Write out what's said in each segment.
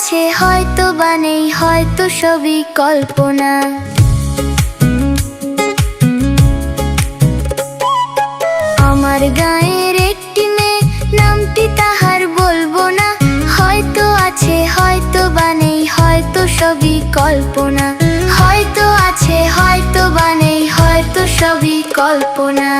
আছে হয়তো বা নেই, হয়তো সবই কল্পনা। আমার গায়ের একটি মেয়ে, নামটি তাহার বলবো না, হয়তো আছে হয়তো বা নেই, হয়তো সবই কল্পনা। হয়তো আছে হয়তো বা নেই, হয়তো সবই কল্পনা।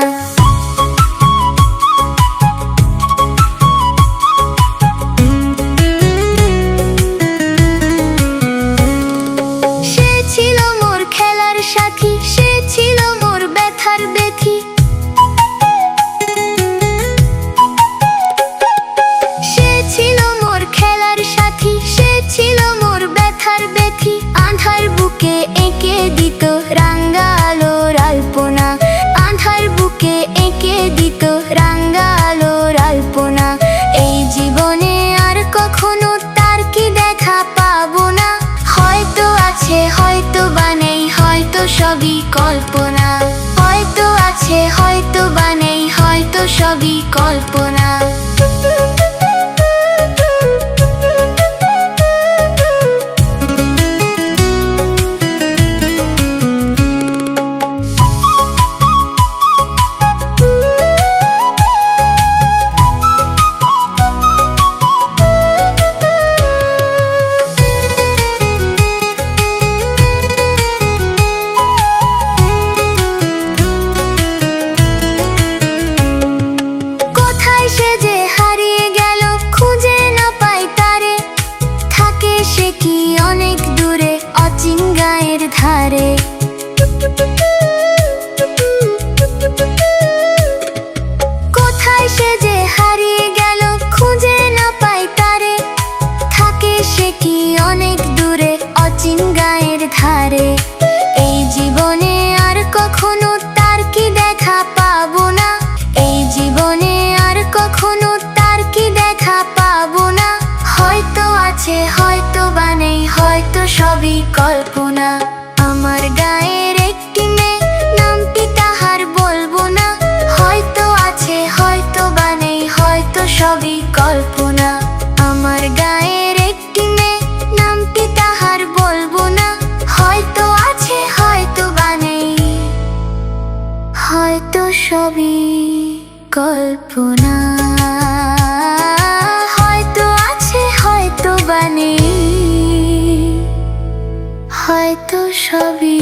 সে ছিল মোর খেলার সাথী, সে ছিল মোর ব্যথার ব্যথী। সে ছিল মোর খেলার সাথী, সে ছিল মোর ব্যথার ব্যথী। আঁধার বুকে এঁকে দিত রাঙা আলোর আলপনা, আঁধার বুকে এঁকে দিত রাঙা আলোর আলপনা। এই জীবনে আর কখনো তার কি দেখা পাবো না, হয়তো আছে হয়তো বা নেই, হয়তো সবই কল্পনা। হয়তো আছে হয়তো বা নেই, হয়তো সবই কল্পনা। কোথায় সে যে হারিয়ে গেল, খুঁজে না পাই তারে, থাকে সে কি অনেক দূরে অচিন গায়ের ধারে। কোথায় সে যে হারিয়ে গেল, খুঁজে না পাই তারে, থাকে সে কি অনেক দূরে অচিন গায়ের ধারে। এই জীবনে আর কখনো তার কি দেখা পাবো না, এই জীবনে আর কখনো তার কি দেখা পাবো না। হয়তো আছে হয়তো বা নেই, হয়তো সবই কল্পনা। আমার গায়ের একটি মেয়ে, নামটি তাহার বলবো না, হয়তো আছে হয়তো বা নেই, হয়তো সবই কল্পনা। আমার গায়ের একটি মেয়ে, নামটি তাহার বলবো না, হয়তো আছে হয়তো বা নেই, হয়তো সবই কল্পনা। হয়তো আছে হয়তো বা নেই, হয়তো সবই